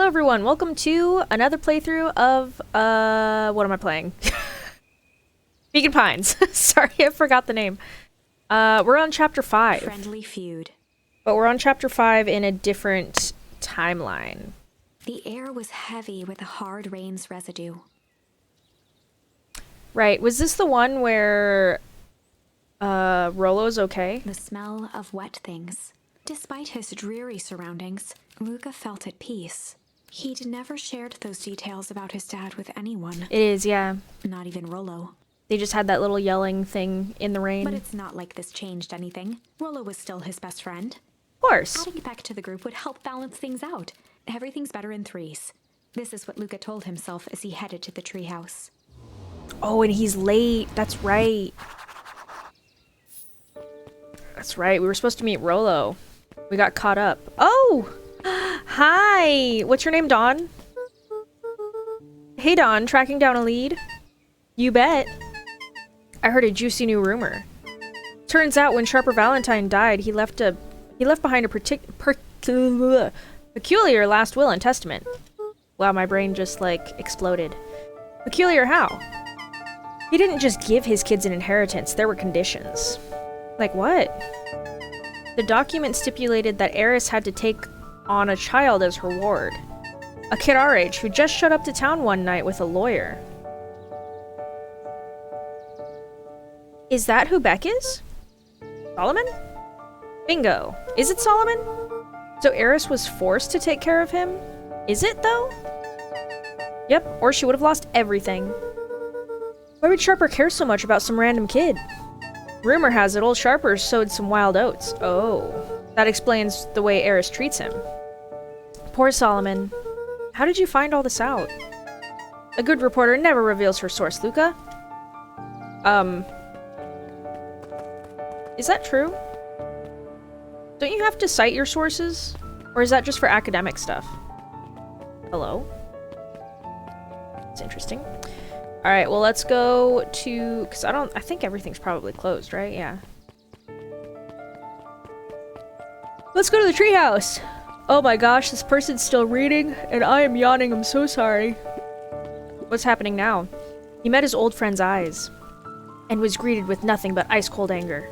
everyone, welcome to another playthrough of, what am I playing? Vegan Pines. Sorry, I forgot the name. We're on chapter 5. Friendly feud. But we're on chapter 5 in a different timeline. The air was heavy with a hard rain's residue. Right, was this the one where, Rollo's okay? The smell of wet things. Despite his dreary surroundings, Luka felt at peace. He'd never shared those details about his dad with anyone. It is, yeah. Not even Rollo. They just had that little yelling thing in the rain. But it's not like this changed anything. Rollo was still his best friend. Of course. Adding it back to the group would help balance things out. Everything's better in threes. This is what Luka told himself as he headed to the treehouse. Oh, and he's late. That's right. That's right. We were supposed to meet Rollo. We got caught up. Oh! Hi! What's your name, Dawn? Hey, Dawn. Tracking down a lead? You bet. I heard a juicy new rumor. Turns out when Sharper Valentine died, he left behind a peculiar last will and testament. Wow, my brain just, like, exploded. Peculiar how? He didn't just give his kids an inheritance, there were conditions. Like what? The document stipulated that Eris had to take on a child as her ward. A kid our age who just showed up to town one night with a lawyer. Is that who Beck is? Solomon? Bingo. Is it Solomon? So Eris was forced to take care of him? Is it, though? Yep, or she would have lost everything. Why would Sharper care so much about some random kid? Rumor has it old Sharper sowed some wild oats. Oh, that explains the way Eris treats him. Poor Solomon. How did you find all this out? A good reporter never reveals her source, Luka. Is that true? Don't you have to cite your sources? Or is that just for academic stuff? Hello? It's interesting. Alright, well let's go to... because I think everything's probably closed, right? Yeah. Let's go to the treehouse! Oh my gosh, this person's still reading, and I am yawning, I'm so sorry. What's happening now? He met his old friend's eyes, and was greeted with nothing but ice-cold anger.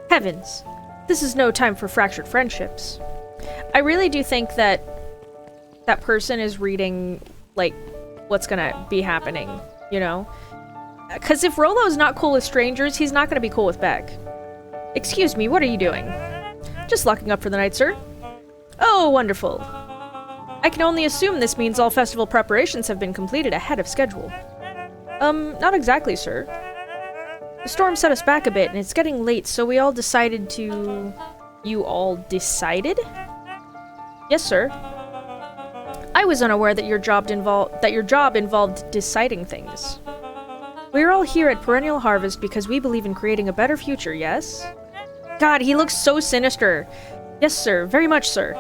Heavens! This is no time for fractured friendships. I really do think that that person is reading, like, what's gonna be happening. You know? Because if Rollo's not cool with strangers, he's not going to be cool with Beck. Excuse me, what are you doing? Just locking up for the night, sir. Oh, wonderful. I can only assume this means all festival preparations have been completed ahead of schedule. Not exactly, sir. The storm set us back a bit, and it's getting late, so we all decided to... You all decided? Yes, sir. I was unaware that your job involved deciding things. We're all here at Perennial Harvest because we believe in creating a better future, yes? God, he looks so sinister. Yes, sir. Very much, sir.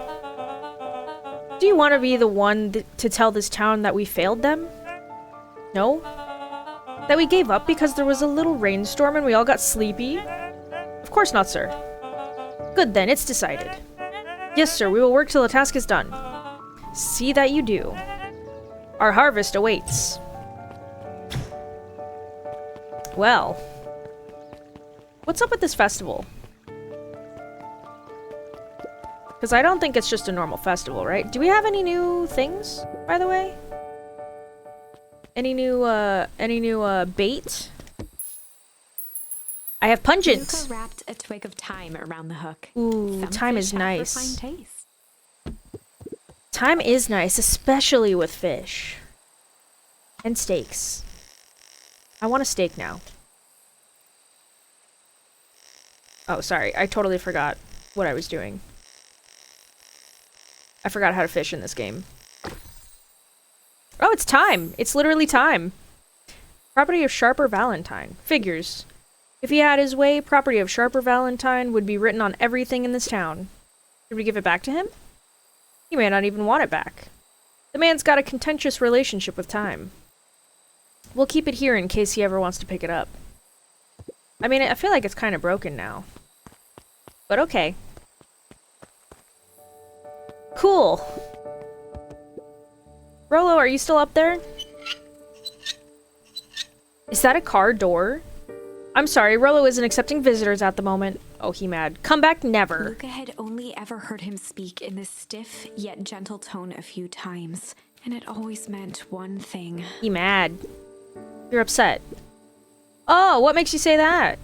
Do you want to be the one to tell this town that we failed them? No? That we gave up because there was a little rainstorm and we all got sleepy? Of course not, sir. Good then, it's decided. Yes, sir. We will work till the task is done. See that you do. Our harvest awaits. Well. What's up with this festival? Because I don't think it's just a normal festival, right? Do we have any new things, by the way? Any new bait? I have pungent! Luka wrapped a twig of thyme around the hook. Ooh, Some thyme fish is have nice. refined taste. Thyme is nice, especially with fish. And steaks. I want a steak now. Oh, sorry. I totally forgot what I was doing. I forgot how to fish in this game. Oh, it's time! It's literally time! Property of Sharper Valentine. Figures. If he had his way, property of Sharper Valentine would be written on everything in this town. Should we give it back to him? He may not even want it back. The man's got a contentious relationship with time. We'll keep it here in case he ever wants to pick it up. I mean, I feel like it's kind of broken now. But okay. Cool. Rolo, are you still up there? Is that a car door? I'm sorry, Rolo isn't accepting visitors at the moment. Oh, he mad. Come back never. Luka had only ever heard him speak in this stiff yet gentle tone a few times, and it always meant one thing. He mad. You're upset. Oh, what makes you say that?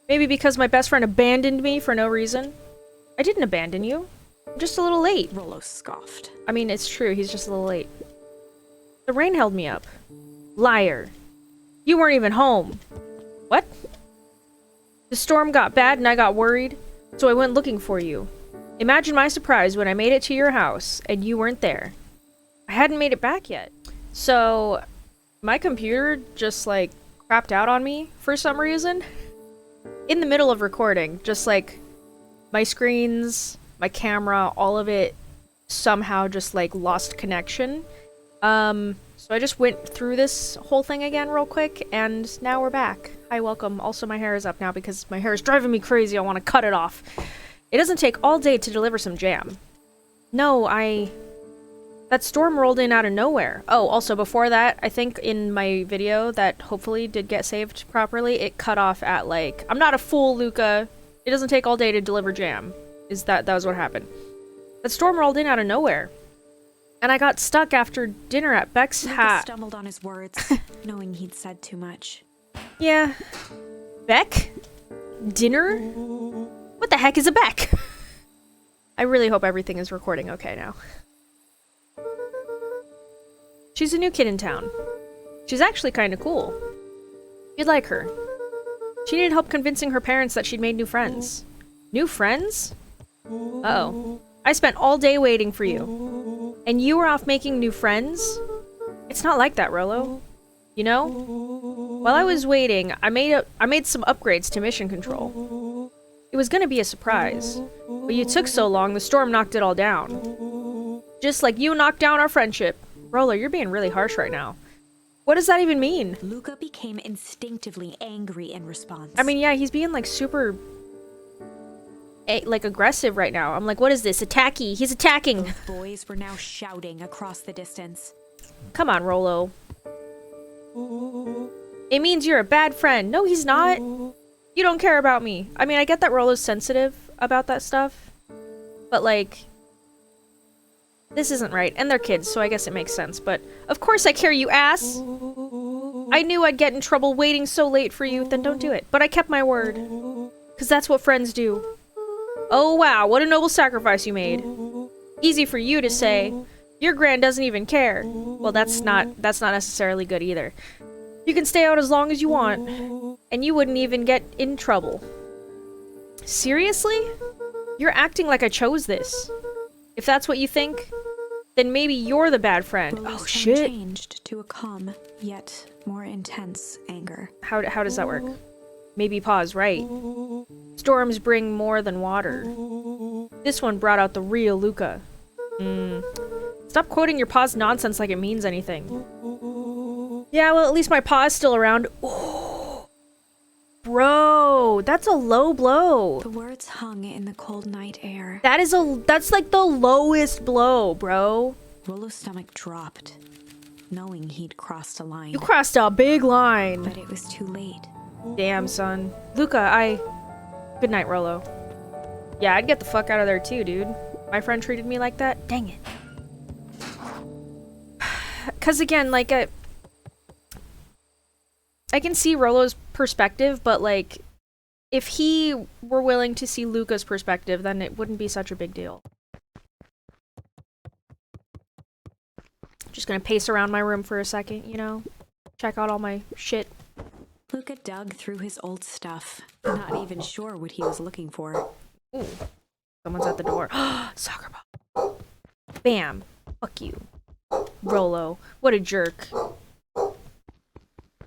Maybe because my best friend abandoned me for no reason? I didn't abandon you. I'm just a little late. Rolo scoffed. I mean, it's true, he's just a little late. The rain held me up. Liar. You weren't even home. What? The storm got bad and I got worried, so I went looking for you. Imagine my surprise when I made it to your house and you weren't there. I hadn't made it back yet. So, my computer just, like, crapped out on me for some reason. In the middle of recording, just like, my screens, my camera, all of it somehow just, like, lost connection. So I just went through this whole thing again real quick, and now we're back. Hi, welcome. Also, my hair is up now because my hair is driving me crazy. I want to cut it off. It doesn't take all day to deliver some jam. No, that storm rolled in out of nowhere. Oh, also, before that, I think in my video that hopefully did get saved properly, it cut off at, like, I'm not a fool, Luka. It doesn't take all day to deliver jam. That was what happened. That storm rolled in out of nowhere. And I got stuck after dinner at Beck's Luka stumbled on his words, knowing he'd said too much. Yeah. Beck? Dinner? What the heck is a Beck? I really hope everything is recording okay now. She's a new kid in town. She's actually kind of cool. You'd like her. She needed help convincing her parents that she'd made new friends. New friends? Uh-oh. I spent all day waiting for you. And you were off making new friends? It's not like that, Rolo. You know? While I was waiting, I made some upgrades to mission control. It was gonna be a surprise. But you took so long, the storm knocked it all down. Just like you knocked down our friendship. Rolo, you're being really harsh right now. What does that even mean? Luka became instinctively angry in response. I mean, yeah, he's being, like, super... like, aggressive right now. I'm like, what is this? Attacky. He's attacking. Both boys were now shouting across the distance. Come on, Rolo. It means you're a bad friend. No, he's not. You don't care about me. I mean, I get that Rolo's sensitive about that stuff. But, like... this isn't right. And they're kids, so I guess it makes sense. But, of course I care, you ass! I knew I'd get in trouble waiting so late for you. Then don't do it. But I kept my word. Because that's what friends do. Oh wow, what a noble sacrifice you made. Easy for you to say. Your Gran doesn't even care. Well, that's not necessarily good either. You can stay out as long as you want. And you wouldn't even get in trouble. Seriously? You're acting like I chose this. If that's what you think, then maybe you're the bad friend. Rolo's Oh shit. changed to a calm, yet more intense anger. How does that work? Maybe Pa's right. Storms bring more than water. This one brought out the real Luka. Stop quoting your Pa's nonsense like it means anything. Yeah, well, at least my Pa's still around. Ooh. Bro, that's a low blow. The words hung in the cold night air. That's like the lowest blow, bro. Rolo's stomach dropped, knowing he'd crossed a line. You crossed a big line. But it was too late. Damn, son. Luka, good night, Rolo. Yeah, I'd get the fuck out of there too, dude. My friend treated me like that? Dang it. Because again, like, I can see Rolo's perspective, but, like, if he were willing to see Luka's perspective, then it wouldn't be such a big deal. Just gonna pace around my room for a second, you know? Check out all my shit. Luka dug through his old stuff, not even sure what he was looking for. Ooh. Someone's at the door. Soccer ball. Bam. Fuck you. Rolo. What a jerk.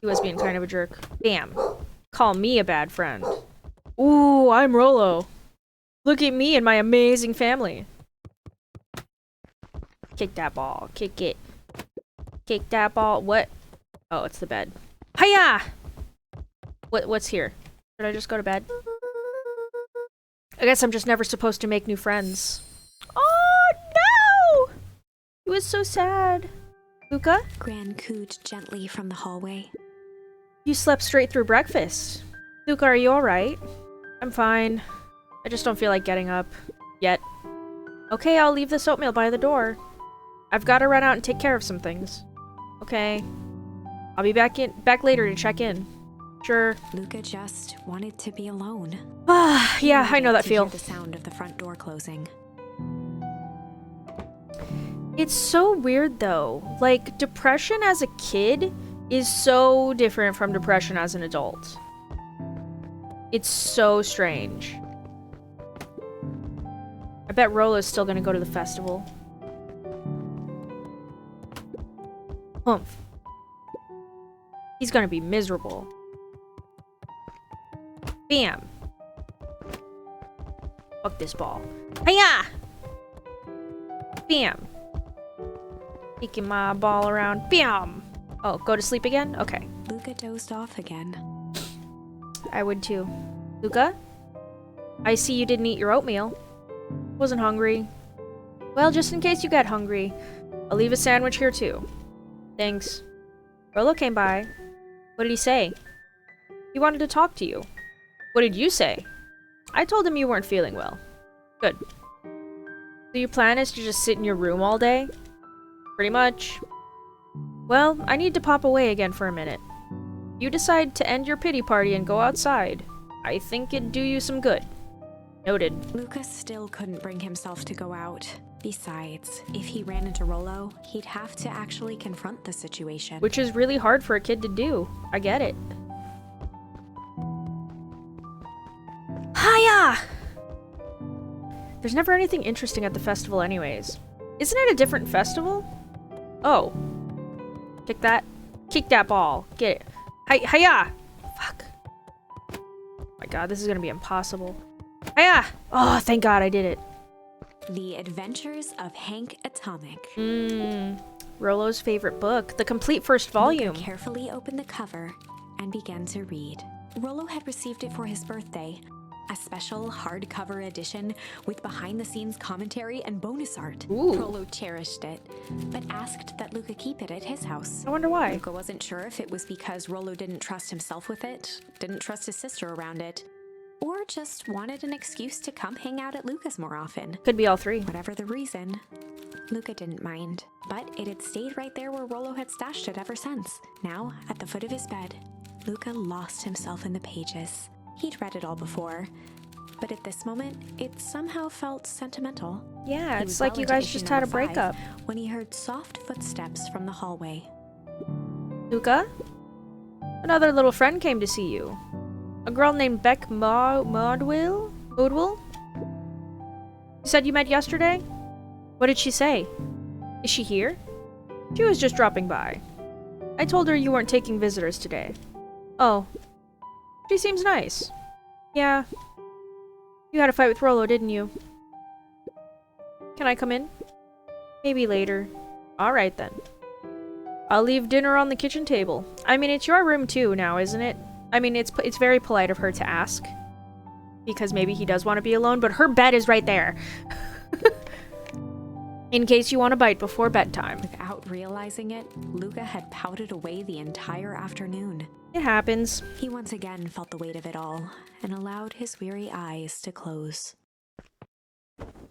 He was being kind of a jerk. Bam. Call me a bad friend. Ooh, I'm Rolo. Look at me and my amazing family. Kick that ball. Kick it. Kick that ball. What? Oh, it's the bed. Hiya! What's here? Should I just go to bed? I guess I'm just never supposed to make new friends. Oh, no! It was so sad. Luka? Gran cooed gently from the hallway. You slept straight through breakfast. Luka, are you alright? I'm fine. I just don't feel like getting up. Yet. Okay, I'll leave this oatmeal by the door. I've got to run out and take care of some things. Okay. I'll be back later to check in. Sure. Luka just wanted to be alone. Ah, yeah, I know that To feel. hear the sound of the front door closing. It's so weird though. Like, depression as a kid is so different from depression as an adult. It's so strange. I bet Rolo's still gonna go to the festival. Humph. He's gonna be miserable. Bam. Fuck this ball. Hiya! Bam. Kicking my ball around. Bam! Oh, go to sleep again? Okay. Luka dozed off again. I would too. Luka? I see you didn't eat your oatmeal. Wasn't hungry. Well, just in case you get hungry, I'll leave a sandwich here too. Thanks. Rolo came by. What did he say? He wanted to talk to you. What did you say? I told him you weren't feeling well. Good. So your plan is to just sit in your room all day? Pretty much. Well, I need to pop away again for a minute. You decide to end your pity party and go outside. I think it'd do you some good. Noted. Luka still couldn't bring himself to go out. Besides, if he ran into Rolo, he'd have to actually confront the situation. Which is really hard for a kid to do. I get it. Hiya! There's never anything interesting at the festival anyways. Isn't it a different festival? Oh. Kick that. Kick that ball. Get it. Hiya! Fuck. Oh my god, this is gonna be impossible. Hiya! Oh, thank god I did it. The Adventures of Hank Atomic. Rolo's favorite book. The complete first volume. Luka carefully opened the cover and began to read. Rolo had received it for his birthday. A special hardcover edition with behind-the-scenes commentary and bonus art. Ooh. Rolo cherished it, but asked that Luka keep it at his house. I wonder why. Luka wasn't sure if it was because Rolo didn't trust himself with it, didn't trust his sister around it, or just wanted an excuse to come hang out at Luka's more often. Could be all three. Whatever the reason, Luka didn't mind, but it had stayed right there where Rolo had stashed it ever since. Now, at the foot of his bed, Luka lost himself in the pages. He'd read it all before, but at this moment, it somehow felt sentimental. Yeah, He it's was like well you into guys issue just had a number 5 breakup. when he heard soft footsteps from the hallway. Luka? Another little friend came to see you. A girl named Beck Modwell? You said you met yesterday? What did she say? Is she here? She was just dropping by. I told her you weren't taking visitors today. Oh. She seems nice. Yeah. You had a fight with Rolo, didn't you? Can I come in? Maybe later. Alright then. I'll leave dinner on the kitchen table. I mean, it's your room too now, isn't it? I mean, it's very polite of her to ask. Because maybe he does want to be alone, but her bed is right there. In case you want to bite before bedtime. Without realizing it, Luka had pouted away the entire afternoon. It happens. He once again felt the weight of it all and allowed his weary eyes to close.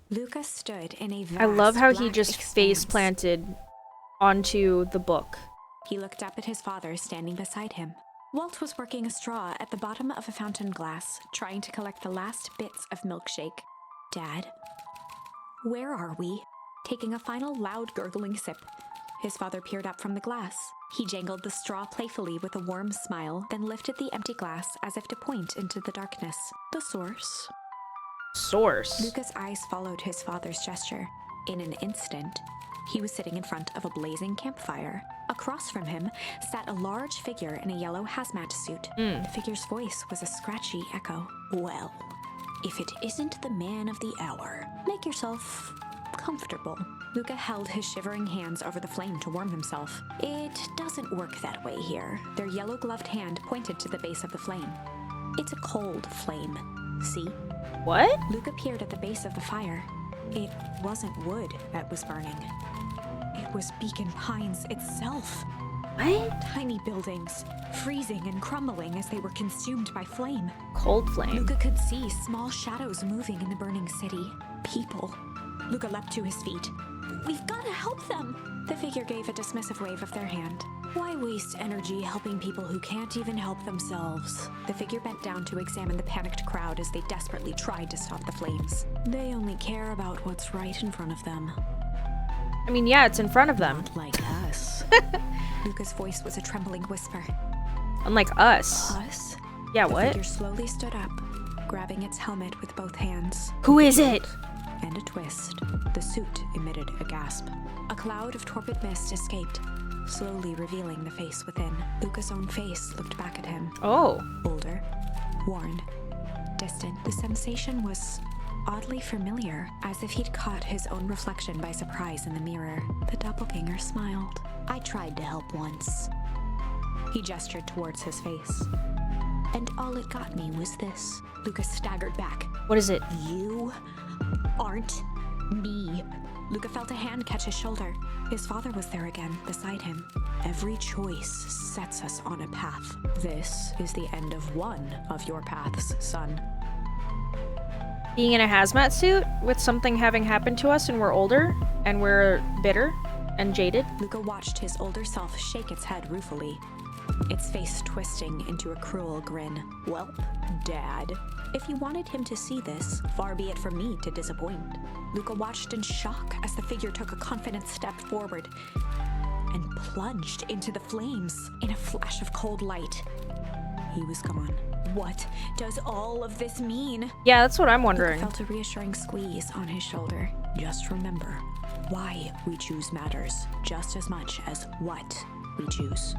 Luka stood in a vast I love how he black just expanse. face planted onto the book. He looked up at his father standing beside him. Walt was working a straw at the bottom of a fountain glass, trying to collect the last bits of milkshake. Dad, where are we? Taking a final loud gurgling sip, his father peered up from the glass. He jangled the straw playfully with a warm smile, then lifted the empty glass as if to point into the darkness. The source. Source. Luka's eyes followed his father's gesture. In an instant, he was sitting in front of a blazing campfire. Across from him sat a large figure in a yellow hazmat suit. The figure's voice was a scratchy echo. Well, if it isn't the man of the hour, make yourself comfortable. Luka held his shivering hands over the flame to warm himself. It doesn't work that way here. Their yellow-gloved hand pointed to the base of the flame. It's a cold flame. See? What? Luka peered at the base of the fire. It wasn't wood that was burning. It was Beacon Pines itself. What? Tiny buildings, freezing and crumbling as they were consumed by flame. Cold flame. Luka could see small shadows moving in the burning city. People. Luka leapt to his feet. We've got to help them! The figure gave a dismissive wave of their hand. Why waste energy helping people who can't even help themselves? The figure bent down to examine the panicked crowd as they desperately tried to stop the flames. They only care about what's right in front of them. I mean, yeah, it's in front of them. Not like us. Luka's voice was a trembling whisper. Unlike us. Us? Yeah, The what? figure slowly stood up, grabbing its helmet with both hands. Who is it? And a twist. The suit emitted a gasp. A cloud of torpid mist escaped, slowly revealing the face within. Luka's own face looked back at him. Oh. Older, worn, distant. The sensation was oddly familiar, as if he'd caught his own reflection by surprise in the mirror. The doppelganger smiled. I tried to help once. He gestured towards his face. And all it got me was this. Luka staggered back. What is it? You aren't me. Luka felt a hand catch his shoulder. His father was there again, beside him. Every choice sets us on a path. This is the end of one of your paths, son. Being in a hazmat suit with something having happened to us and we're older and we're bitter and jaded. Luka watched his older self shake its head ruefully, its face twisting into a cruel grin. Welp, Dad. If you wanted him to see this, far be it from me to disappoint. Luka watched in shock as the figure took a confident step forward and plunged into the flames in a flash of cold light. He was gone. What does all of this mean? Yeah, that's what I'm Luka wondering. felt a reassuring squeeze on his shoulder. Just remember, why we choose matters just as much as what we choose.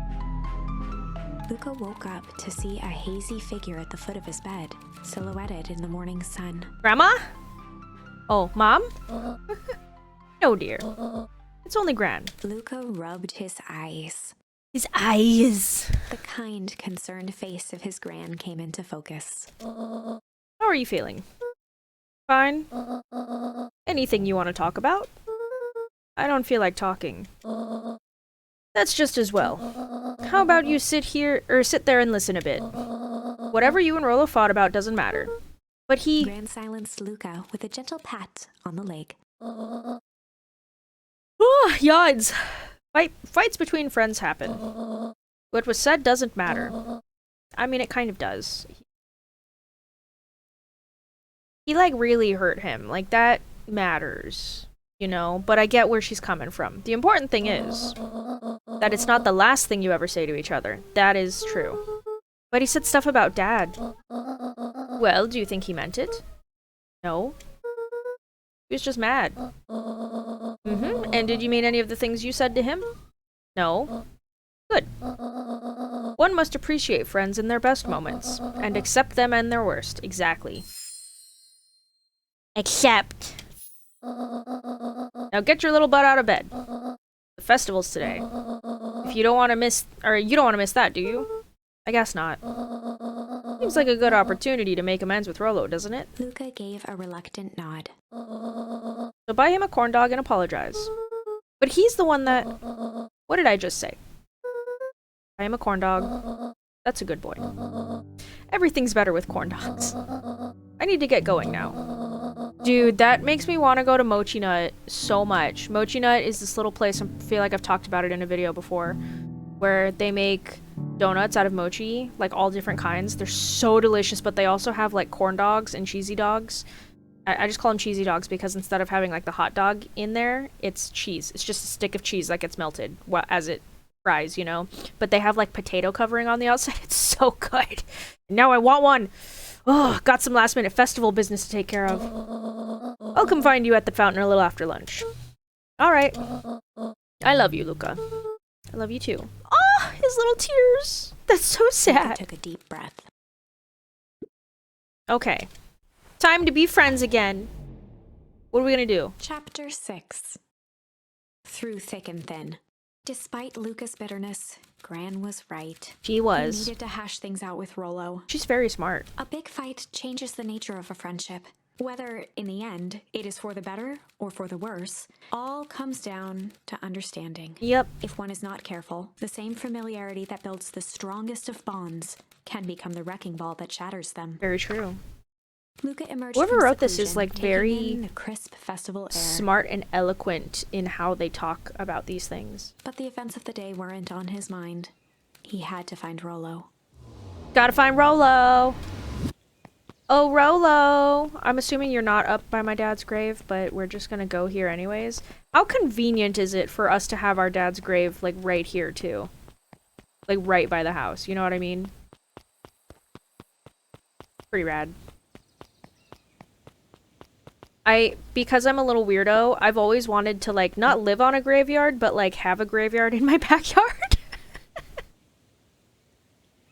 Luka woke up to see a hazy figure at the foot of his bed, silhouetted in the morning sun. Grandma? Oh, Mom? No, dear. It's only Gran. Luka rubbed his eyes. His eyes. The kind, concerned face of his Gran came into focus. How are you feeling? Fine? Anything you want to talk about? I don't feel like talking. That's just as well. How about you sit there and listen a bit? Whatever you and Rolo fought about doesn't matter. But he... Gran silenced Luka with a gentle pat on the leg. Oh, yawns. Fights between friends happen. What was said doesn't matter. I mean, it kind of does. He, like, really hurt him. Like, that matters. You know? But I get where she's coming from. The important thing is that it's not the last thing you ever say to each other. That is true. But he said stuff about Dad. Well, do you think he meant it? No. He was just mad. And did you mean any of the things you said to him? No. Good. One must appreciate friends in their best moments, and accept them in their worst. Exactly. Accept. Now get your little butt out of bed. The festival's today. If you don't want to miss, or you don't want to miss that, do you? I guess not. Seems like a good opportunity to make amends with Rolo, doesn't it? Luka gave a reluctant nod. So buy him a corn dog and apologize. But he's the one that... What did I just say? Buy him a corn dog. That's a good boy. Everything's better with corn dogs. I need to get going now. Dude, that makes me want to go to Mochi Nut so much. Mochi Nut is this little place, I feel like I've talked about it in a video before, where they make donuts out of mochi, like all different kinds. They're so delicious, but they also have like corn dogs and cheesy dogs. I just call them cheesy dogs because instead of having like the hot dog in there, it's cheese. It's just a stick of cheese that gets melted as it fries, you know? But they have like potato covering on the outside. It's so good. Now I want one. Oh, got some last minute festival business to take care of. I'll come find you at the fountain a little after lunch. All right. I love you, Luka. I love you too. Oh, his little tears. That's so Luka sad. took a deep breath. Okay. Time to be friends again. What are we gonna do? Chapter 6. Through thick and thin. Despite Luka's bitterness, Gran was right. She He was. needed to hash things out with Rolo. She's very smart. A big fight changes the nature of a friendship. Whether, in the end, it is for the better or for the worse, all comes down to understanding. Yep. If one is not careful, the same familiarity that builds the strongest of bonds can become the wrecking ball that shatters them. Very true. Luka emerged Whoever from wrote this is seclusion, like taking very in the crisp festival air. smart and eloquent in how they talk about these things. But the events of the day weren't on his mind. He had to find Rollo. Gotta find Rollo! Oh, Rollo! I'm assuming you're not up by my dad's grave, but we're just gonna go here anyways. How convenient is it for us to have our dad's grave, like, right here, too? Like, right by the house, you know what I mean? Pretty rad. Because I'm a little weirdo, I've always wanted to, like, not live on a graveyard, but, like, have a graveyard in my backyard.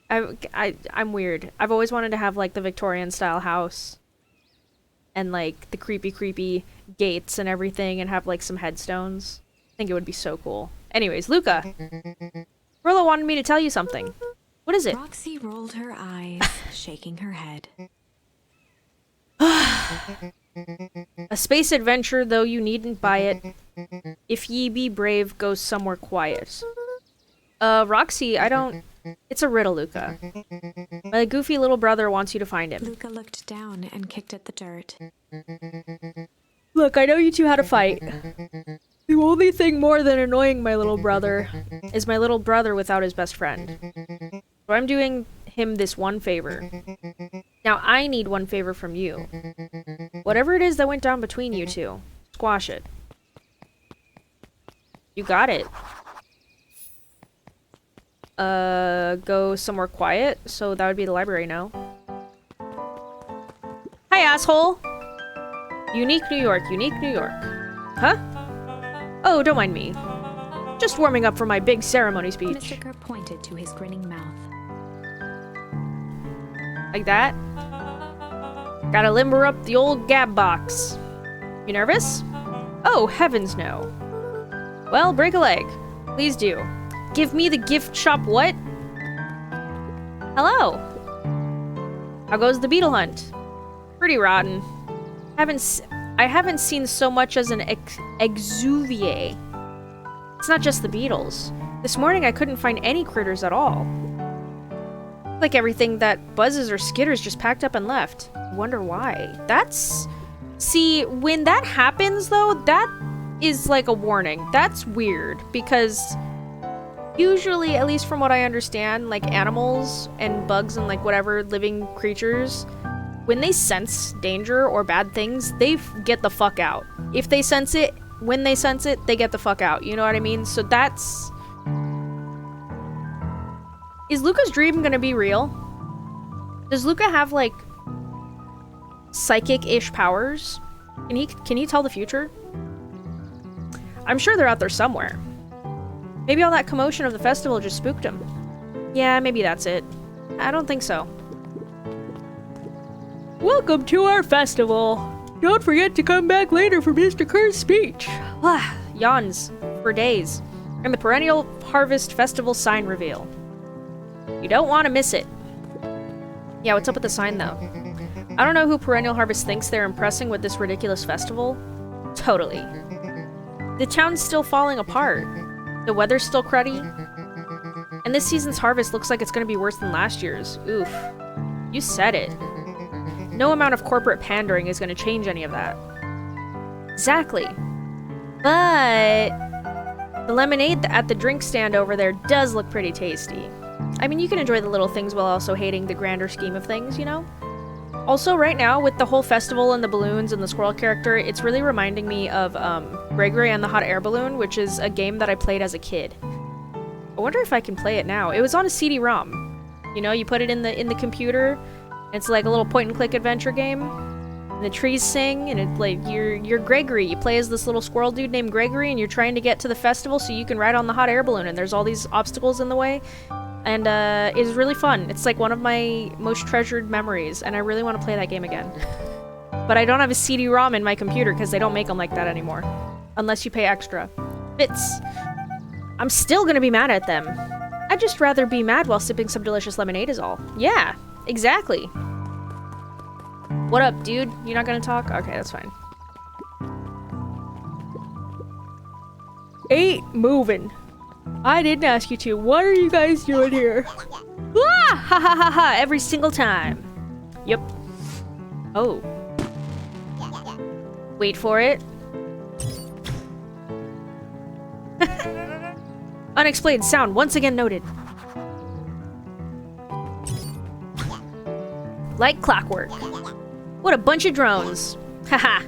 I'm weird. I've always wanted to have, like, the Victorian-style house. And, like, the creepy gates and everything, and have, like, some headstones. I think it would be so cool. Anyways, Luka. Rollo wanted me to tell you something. What is it? Roxy rolled her eyes, shaking her head. A space adventure, though you needn't buy it. If ye be brave, go somewhere quiet. Roxy, I don't... It's a riddle, Luka. My goofy little brother wants you to find him. Luka looked down and kicked at the dirt. Look, I know you two had a fight. The only thing more than annoying my little brother is my little brother without his best friend. So I'm doing him this one favor. Now I need one favor from you. Whatever it is that went down between you two, squash it. You got it. Go somewhere quiet, so that would be the library now. Hi, asshole! Unique New York, unique New York. Huh? Oh, don't mind me. Just warming up for my big ceremony speech. Mr. Kerr pointed to his grinning mouth. Like that? Gotta limber up the old gab box. You nervous? Oh, heavens no. Well, break a leg. Please do. Give me the gift shop what? Hello. How goes the beetle hunt? Pretty rotten. I haven't seen so much as an exuviae. It's not just the beetles. This morning I couldn't find any critters at all. Like everything that buzzes or skitters just packed up and left. Wonder why. See, when that happens though, that is like a warning. That's weird because usually, at least from what I understand, like animals and bugs and like whatever living creatures, when they sense danger or bad things, they get the fuck out. If they sense it, when they sense it, they get the fuck out. You know what I mean? So that's... Is Luka's dream gonna be real? Does Luka have, like, psychic-ish powers? Can he tell the future? I'm sure they're out there somewhere. Maybe all that commotion of the festival just spooked him. Yeah, maybe that's it. I don't think so. Welcome to our festival. Don't forget to come back later for Mr. Kerr's speech. Yawns for days. And the Perennial Harvest Festival sign reveal. You don't want to miss it. Yeah, what's up with the sign though? I don't know who Perennial Harvest thinks they're impressing with this ridiculous festival. Totally. The town's still falling apart. The weather's still cruddy. And this season's harvest looks like it's going to be worse than last year's. Oof. You said it. No amount of corporate pandering is going to change any of that. Exactly. But the lemonade at the drink stand over there does look pretty tasty. I mean, you can enjoy the little things while also hating the grander scheme of things, you know? Also, right now, with the whole festival and the balloons and the squirrel character, it's really reminding me of Gregory and the Hot Air Balloon, which is a game that I played as a kid. I wonder if I can play it now. It was on a CD-ROM. You know, you put it in the computer. It's like a little point-and-click adventure game. And the trees sing, and it's like you're Gregory. You play as this little squirrel dude named Gregory, and you're trying to get to the festival so you can ride on the hot air balloon. And there's all these obstacles in the way. And it's really fun. It's like one of my most treasured memories, and I really want to play that game again. But I don't have a CD-ROM in my computer because they don't make them like that anymore. Unless you pay extra. Fits. I'm still gonna be mad at them. I'd just rather be mad while sipping some delicious lemonade is all. Yeah, exactly. What up, dude? You're not gonna talk? Okay, that's fine. Ain't moving. I didn't ask you to. What are you guys doing here? Ah! Ha ha ha ha! Every single time. Yep. Oh. Wait for it. Unexplained sound once again noted. Like clockwork. What a bunch of drones. Haha.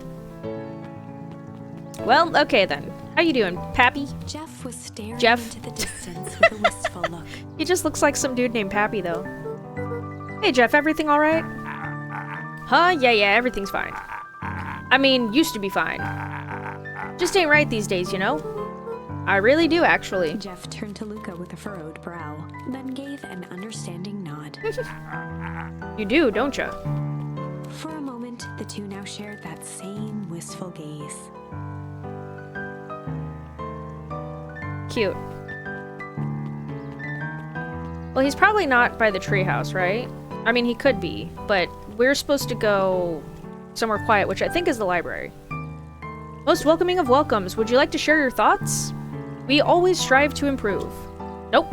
Well, okay then. How you doing, Pappy? Jeff was staring Jeff? into the distance with a wistful look. He just looks like some dude named Pappy, though. Hey, Jeff, everything alright? Huh? Yeah, everything's fine. I mean, used to be fine. Just ain't right these days, you know? I really do, actually. Jeff turned to Luka with a furrowed brow, then gave an understanding nod. You do, don't ya? For a moment, the two now shared that same wistful gaze. Cute. Well, he's probably not by the treehouse, right? I mean, he could be, but we're supposed to go somewhere quiet, which I think is the library. Most welcoming of welcomes. Would you like to share your thoughts? We always strive to improve. Nope.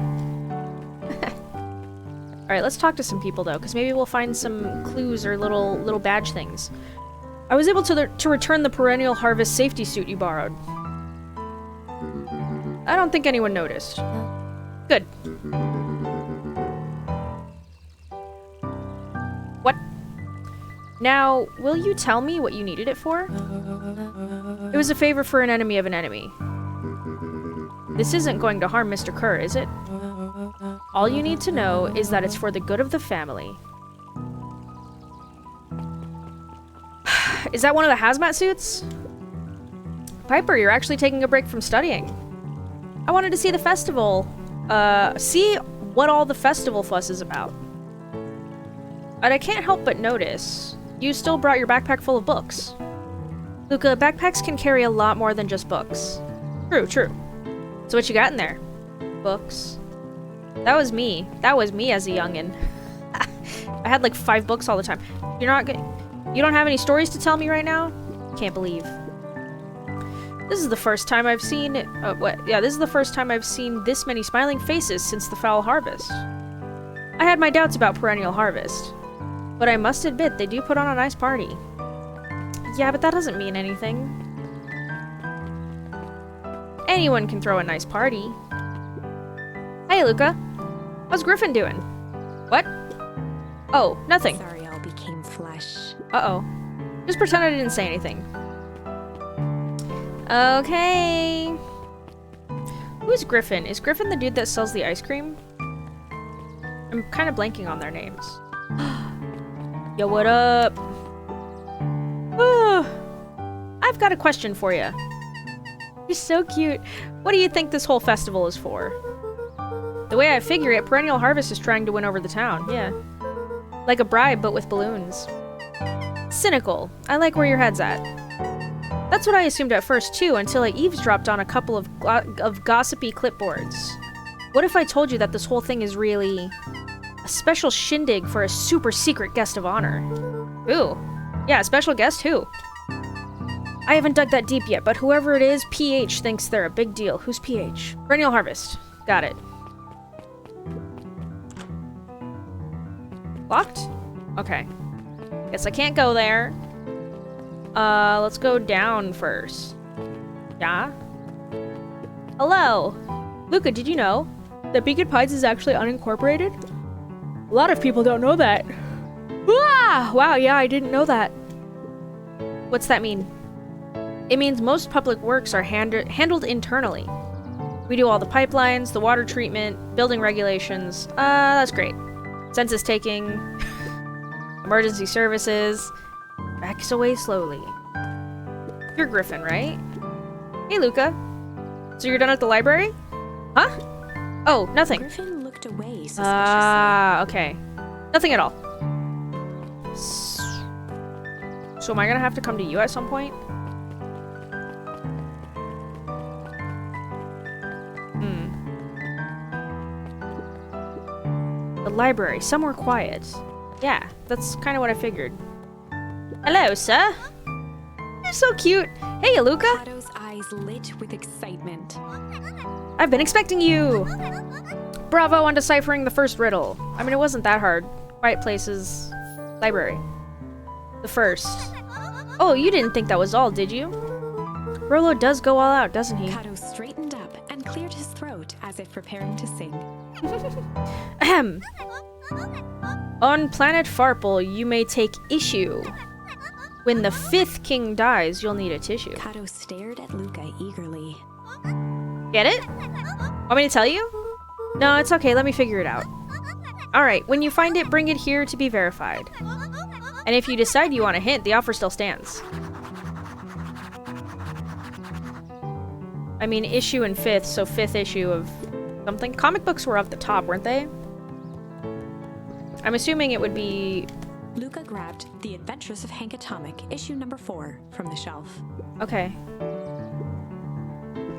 Alright, let's talk to some people, though, because maybe we'll find some clues or little badge things. I was able to return the perennial harvest safety suit you borrowed. I don't think anyone noticed. Good. What? Now, will you tell me what you needed it for? It was a favor for an enemy of an enemy. This isn't going to harm Mr. Kerr, is it? All you need to know is that it's for the good of the family. Is that one of the hazmat suits? Piper, you're actually taking a break from studying. I wanted to see the festival. See what all the festival fuss is about. And I can't help but notice, you still brought your backpack full of books. Luka, backpacks can carry a lot more than just books. True. So what you got in there? Books. That was me. That was me as a youngin'. I had like 5 books all the time. You don't have any stories to tell me right now? Can't believe. This is the first time I've seen this is the first time I've seen this many smiling faces since the foul harvest. I had my doubts about perennial harvest, but I must admit they do put on a nice party. Yeah, but that doesn't mean anything. Anyone can throw a nice party. Hey, Luka. How's Griffin doing? What? Oh, nothing. Sorry, all became flesh. Uh-oh. Just pretend I didn't say anything. Okay. Who's Griffin? Is Griffin the dude that sells the ice cream? I'm kind of blanking on their names. Yo, what up? I've got a question for you. He's so cute. What do you think this whole festival is for? The way I figure it, Perennial Harvest is trying to win over the town, yeah. Like a bribe, but with balloons. Cynical. I like where your head's at. That's what I assumed at first, too, until I eavesdropped on a couple of gossipy clipboards. What if I told you that this whole thing is really a special shindig for a super secret guest of honor? Ooh. Yeah, a special guest? Who? I haven't dug that deep yet, but whoever it is, PH thinks they're a big deal. Who's PH? Perennial Harvest. Got it. Locked? Okay. Guess I can't go there. Let's go down first. Yeah? Hello! Luka, did you know that Beacon Pines is actually unincorporated? A lot of people don't know that. Ah! Wow, yeah, I didn't know that. What's that mean? It means most public works are handled internally. We do all the pipelines, the water treatment, building regulations. That's great. Census taking, emergency services. Backs away slowly. You're Griffin, right? Hey, Luka. So you're done at the library? Huh? Oh, nothing. Griffin looked away suspiciously. Okay. Nothing at all. So am I gonna have to come to you at some point? The library, somewhere quiet. Yeah, that's kind of what I figured. Hello, sir. You're so cute. Hey, Luka. Kato's eyes lit with excitement. I've been expecting you. Bravo on deciphering the first riddle. I mean, it wasn't that hard. Quiet Places Library. The first. Oh, you didn't think that was all, did you? Rollo does go all out, doesn't he? Kato straightened up and cleared his throat as if preparing to sing. Ahem. On planet Farple, you may take issue. When the 5th king dies, you'll need a tissue. Kato stared at Luka eagerly. Get it? Want me to tell you? No, it's okay. Let me figure it out. Alright, when you find it, bring it here to be verified. And if you decide you want a hint, the offer still stands. I mean, issue and 5th, so 5th issue of something. Comic books were off the top, weren't they? I'm assuming it would be... Luka grabbed The Adventures of Hank Atomic, issue number 4, from the shelf. Okay.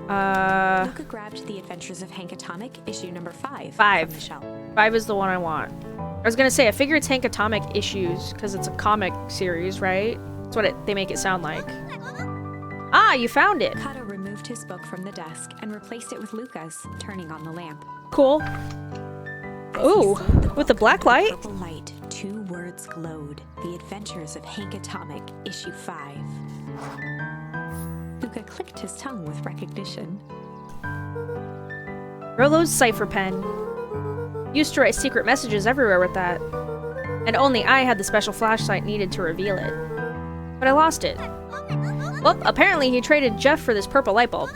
Luka grabbed The Adventures of Hank Atomic, issue number 5, 5. from the shelf. 5 is the one I want. I was gonna say, I figure it's Hank Atomic issues, because it's a comic series, right? That's what they make it sound like. Ah, you found it! Kato removed his book from the desk and replaced it with Luka's, turning on the lamp. Cool. Ooh, with the black light? Purple light, 2 words glowed. The Adventures of Hank Atomic, issue 5. Luka clicked his tongue with recognition. Rollo's cipher pen. Used to write secret messages everywhere with that. And only I had the special flashlight needed to reveal it. But I lost it. Well, apparently he traded Jeff for this purple light bulb.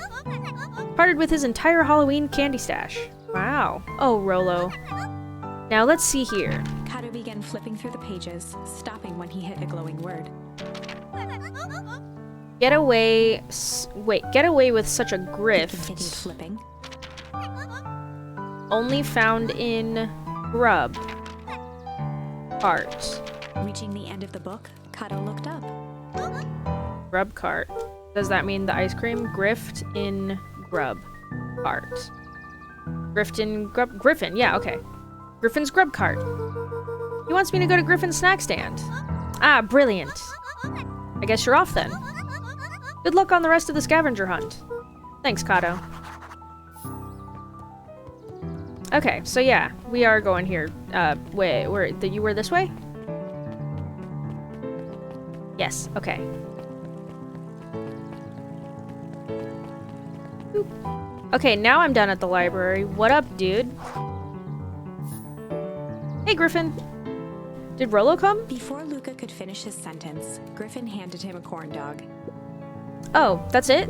Parted with his entire Halloween candy stash. Wow. Oh, Rollo. Now let's see here. Kato began flipping through the pages, stopping when he hit a glowing word. Get away... Wait, get away with such a He grift. continued flipping. Only found in Grub. Art. Reaching the end of the book, Kato looked up. Grub cart. Does that mean the ice cream? Grift in Grub. Cart. Grift in Grub... Griffin, yeah, okay. Griffin's Grub cart. He wants me to go to Griffin's snack stand. Ah, brilliant. I guess you're off then. Good luck on the rest of the scavenger hunt. Thanks, Kato. Okay, so yeah, we are going here. Wait, you were this way? Yes, okay. Boop. Okay, now I'm done at the library. What up, dude? Hey, Griffin. Did Rollo come? Before Luka could finish his sentence, Griffin handed him a corn dog. Oh, that's it?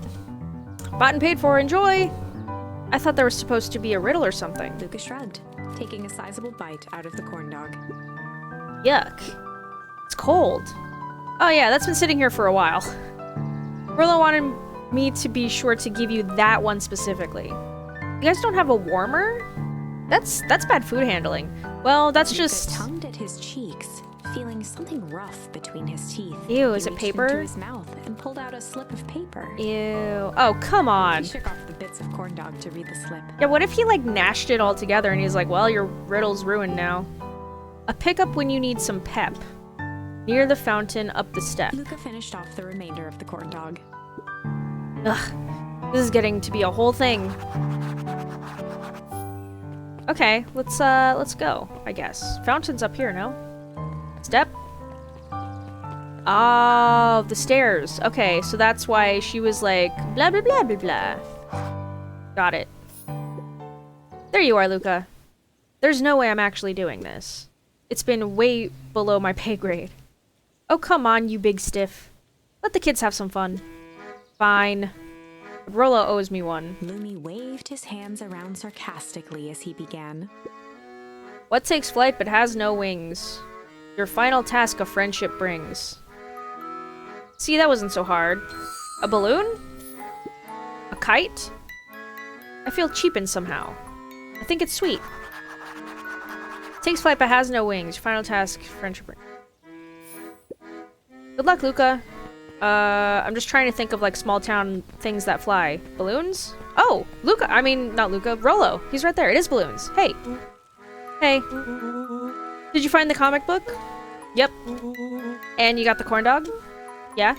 Bought and paid for, enjoy! I thought there was supposed to be a riddle or something. Luka shrugged, taking a sizable bite out of the corn dog. Yuck. It's cold. Oh yeah, that's been sitting here for a while. Rollo wanted me to be sure to give you that one specifically. You guys don't have a warmer? That's bad food handling. Well, that's Luka just... tongued at his cheeks, feeling something rough between his teeth. Ew, He is it reached paper? into his mouth and pulled out a slip of paper. Ew. Oh, come on. He shook off the bits of corn dog to read the slip. Yeah, what if he, like, gnashed it all together and he's like, well, your riddle's ruined now. A pickup when you need some pep. Near the fountain, up the step. Luka finished off the remainder of the corn dog. Ugh. This is getting to be a whole thing. Okay, let's go, I guess. Fountain's up here, no? Step? Oh, the stairs. Okay, so that's why she was like, blah, blah, blah, blah, blah. Got it. There you are, Luka. There's no way I'm actually doing this. It's been way below my pay grade. Oh, come on, you big stiff. Let the kids have some fun. Fine. But Rollo owes me one. Lumi waved his hands around sarcastically as he began. What takes flight but has no wings? Your final task a friendship brings. See, that wasn't so hard. A balloon? A kite? I feel cheapened somehow. I think it's sweet. Takes flight but has no wings. Your final task, friendship brings. Good luck, Luka. I'm just trying to think of, like, small town things that fly. Balloons? Oh, Luka. I mean, not Luka. Rollo. He's right there. It is balloons. Hey. Hey. Did you find the comic book? Yep. And you got the corn dog? Yeah?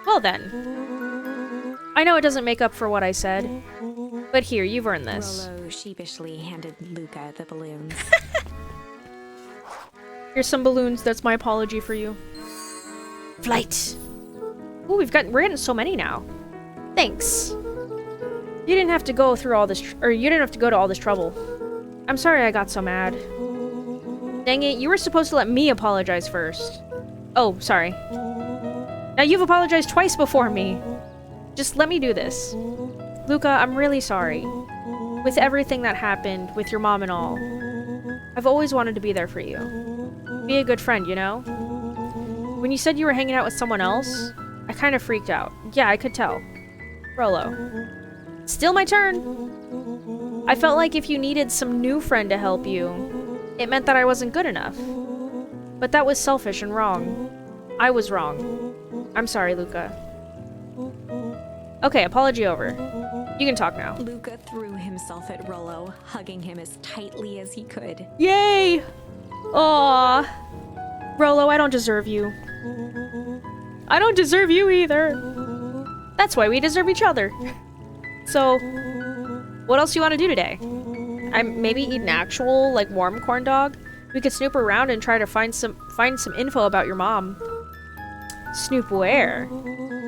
Well then. I know it doesn't make up for what I said, but here, you've earned this. Rollo sheepishly handed Luka the balloons. Here's some balloons. That's my apology for you. Flight. Ooh, we're getting so many now. Thanks. You didn't have to go through all this, you didn't have to go to all this trouble. I'm sorry I got so mad. Dang it, you were supposed to let me apologize first. Oh, sorry. Now you've apologized twice before me. Just let me do this. Luka, I'm really sorry. With everything that happened, with your mom and all. I've always wanted to be there for you. Be a good friend, you know? When you said you were hanging out with someone else, I kind of freaked out. Yeah, I could tell. Rollo. Still my turn. I felt like if you needed some new friend to help you, it meant that I wasn't good enough. But that was selfish and wrong. I was wrong. I'm sorry, Luka. Okay, apology over. You can talk now. Luka threw himself at Rollo, hugging him as tightly as he could. Yay! Aww. Rollo, I don't deserve you. I don't deserve you either. That's why we deserve each other. So, what else do you want to do today? Maybe eat an actual, like, warm corn dog? We could snoop around and try to find some info about your mom. Snoop where?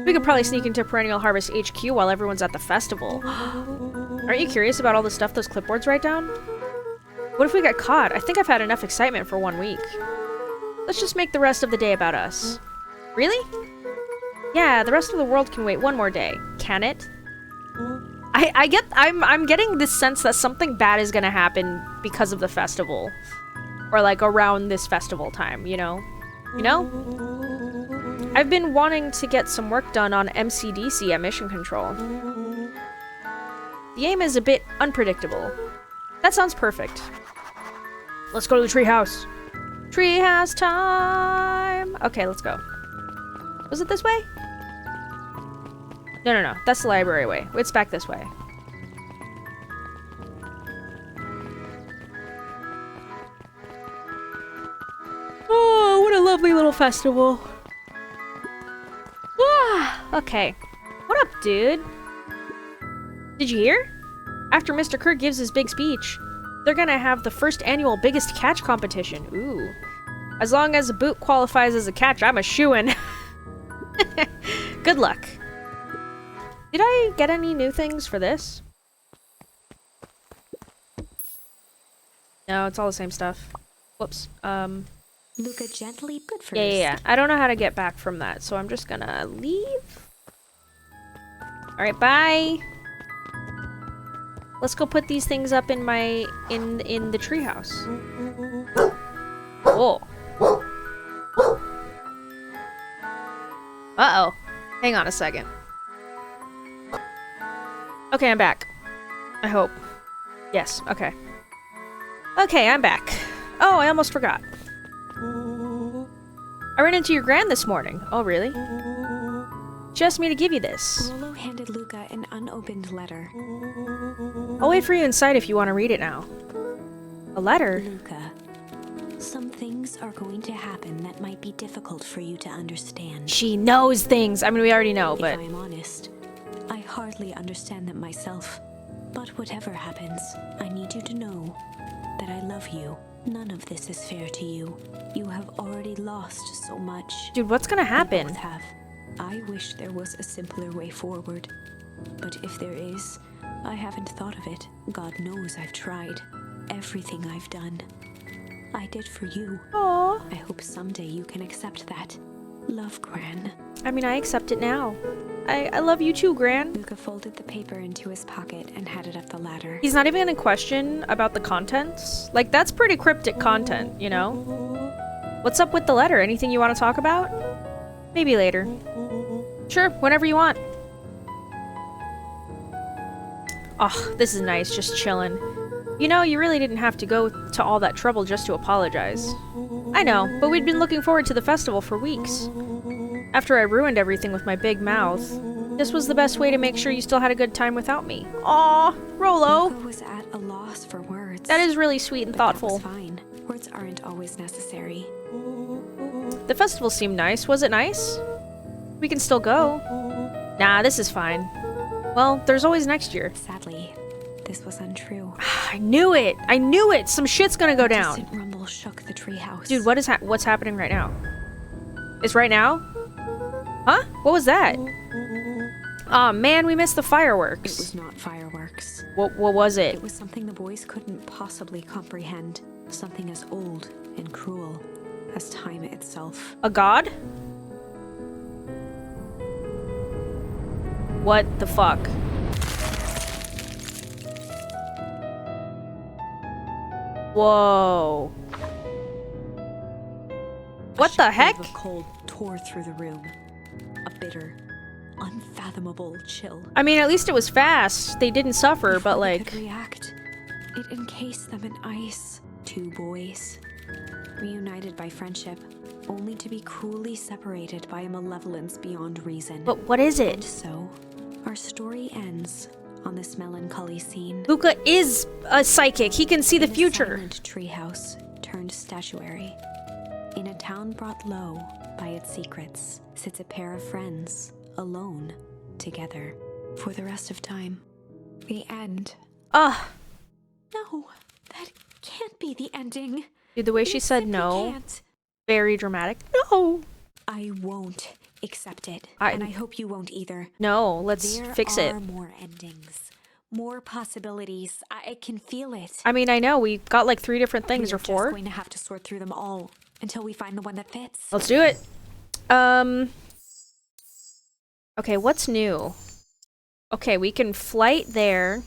We could probably sneak into Perennial Harvest HQ while everyone's at the festival. Aren't you curious about all the stuff those clipboards write down? What if we got caught? I think I've had enough excitement for 1 week. Let's just make the rest of the day about us. Really? Yeah, the rest of the world can wait one more day. Can it? I'm getting this sense that something bad is gonna happen because of the festival. Or like around this festival time, you know? You know? I've been wanting to get some work done on MCDC at Mission Control. The aim is a bit unpredictable. That sounds perfect. Let's go to the treehouse. Treehouse time! Okay, let's go. Was it this way? No. That's the library way. It's back this way. Oh, what a lovely little festival. Ah, okay. What up, dude? Did you hear? After Mr. Kerr gives his big speech, they're gonna have the first annual biggest catch competition. Ooh. As long as a boot qualifies as a catch, I'm a shoo-in. Good luck. Did I get any new things for this? No, it's all the same stuff. Whoops. Luka gently but first. Yeah. I don't know how to get back from that, so I'm just gonna leave. Alright, bye. Let's go put these things up in my in the treehouse. Whoa. Uh-oh. Hang on a second. Okay, I'm back. I hope. Yes, okay. Okay, I'm back. Oh, I almost forgot. I ran into your Gran this morning. Oh, really? She asked me to give you this. Rollo handed Luka an unopened letter. I'll wait for you inside if you want to read it now. A letter? Luka, some things are going to happen that might be difficult for you to understand. She knows things. I mean, we already know, but... If I am honest, I hardly understand them myself. But whatever happens, I need you to know that I love you. None of this is fair to you. You have already lost so much. Dude, what's gonna happen? We both have. I wish there was a simpler way forward. But if there is, I haven't thought of it. God knows I've tried. Everything I've done, I did for you. Aww. I hope someday you can accept that. Love, Gran. I mean, I accept it now. I love you too, Gran. Luka folded the paper into his pocket and headed up the ladder. He's not even gonna question about the contents. Like, that's pretty cryptic content, you know? What's up with the letter? Anything you want to talk about? Maybe later. Sure, whenever you want. Oh, this is nice, just chilling. You know, you really didn't have to go to all that trouble just to apologize. I know, but we'd been looking forward to the festival for weeks. After I ruined everything with my big mouth, this was the best way to make sure you still had a good time without me. Aw, Rollo. Luka was at a loss for words. That is really sweet and thoughtful. That was fine. Words aren't always necessary. The festival seemed nice. Was it nice? We can still go. Nah, this is fine. Well, there's always next year. Sadly, this was untrue. I knew it! I knew it! Some shit's gonna go down. Distant rumble shook the treehouse. Dude, what's happening right now? It's right now? Huh? What was that? Aw, man, we missed the fireworks. It was not fireworks. What was it? It was something the boys couldn't possibly comprehend. Something as old and cruel as time itself. A god? What the fuck? Whoa. What the heck? A cold tore through the room. A bitter, unfathomable chill. I mean, at least it was fast. They didn't suffer, Before but they like... could react, it encased them in ice. Two boys, reunited by friendship, only to be cruelly separated by a malevolence beyond reason. But what is And it? so, our story ends on this melancholy scene. Luka is a psychic. He can see the future. In a silent treehouse turned statuary. In a town brought low by its secrets, sits a pair of friends, alone, together, for the rest of time. The end. Ah. No, that can't be the ending. Dude, the way she It said simply no, can't. very dramatic. No. I won't accept it, I- and I hope you won't either. No, let's fix it. There are more endings, more possibilities. I can feel it. I mean, I know we got like 3 different things We're or just 4. going to have to sort through them all until we find the one that fits. Let's do it. Okay, what's new? Okay, we can flight there.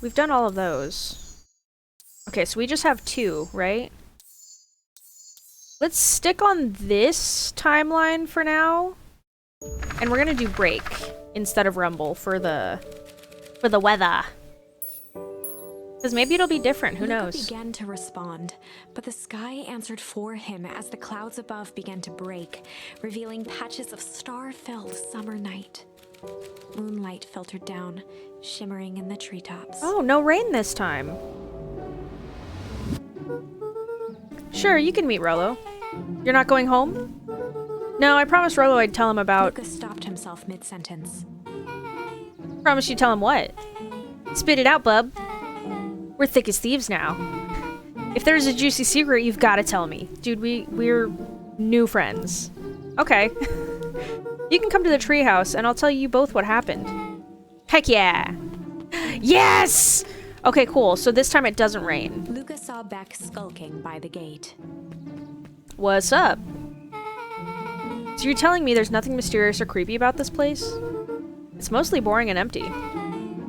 We've done all of those. Okay, so we just have 2, right? Let's stick on this timeline for now. And we're gonna do break instead of rumble for the weather. Because maybe it'll be different, who Luka knows? began to respond, but the sky answered for him as the clouds above began to break, revealing patches of star-filled summer night. Moonlight filtered down, shimmering in the treetops. Oh, no rain this time. Sure, you can meet Rolo. You're not going home? No, I promised Rolo I'd tell him about... Luka stopped himself mid-sentence. Promise you tell him what? Spit it out, bub. We're thick as thieves now. If there's a juicy secret, you've got to tell me. Dude, we're new friends. Okay. You can come to the treehouse, and I'll tell you both what happened. Heck yeah! Yes! Okay, cool. So this time it doesn't rain. Luka saw Beck skulking by the gate. What's up? So you're telling me there's nothing mysterious or creepy about this place? It's mostly boring and empty.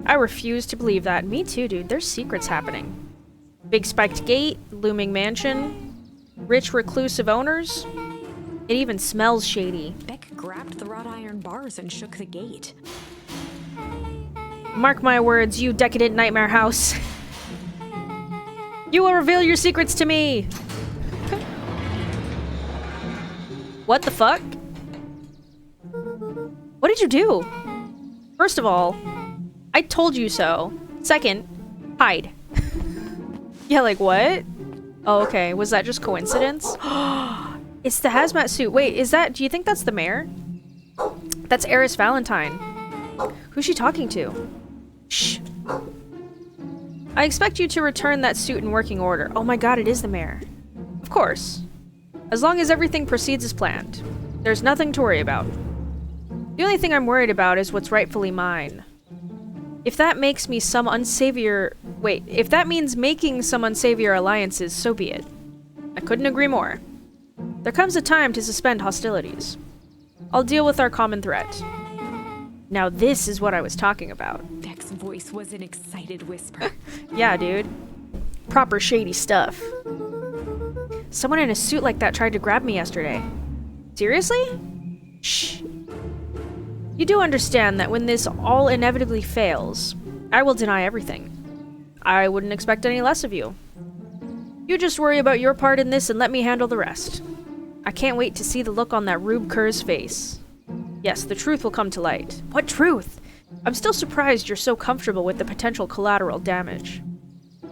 I refuse to believe that. Me too, dude. There's secrets happening. Big spiked gate, looming mansion, rich reclusive owners. It even smells shady. Beck grabbed the wrought iron bars and shook the gate. Mark my words, you decadent nightmare house. You will reveal your secrets to me. What the fuck? What did you do? First of all, I told you so. Second, hide. Yeah, like what? Oh, okay. Was that just coincidence? It's the hazmat suit. Wait, do you think that's the mayor? That's Eris Valentine. Who's she talking to? Shh. I expect you to return that suit in working order. Oh my god, it is the mayor. Of course. As long as everything proceeds as planned. There's nothing to worry about. The only thing I'm worried about is what's rightfully mine. If that makes me some unsavory... Wait, if that means making some unsavory alliances, so be it. I couldn't agree more. There comes a time to suspend hostilities. I'll deal with our common threat. Now this is what I was talking about. Beck's voice was an excited whisper. Yeah, dude. Proper shady stuff. Someone in a suit like that tried to grab me yesterday. Seriously? Shh. You do understand that when this all inevitably fails, I will deny everything. I wouldn't expect any less of you. You just worry about your part in this and let me handle the rest. I can't wait to see the look on that Rube Kerr's face. Yes, the truth will come to light. What truth? I'm still surprised you're so comfortable with the potential collateral damage.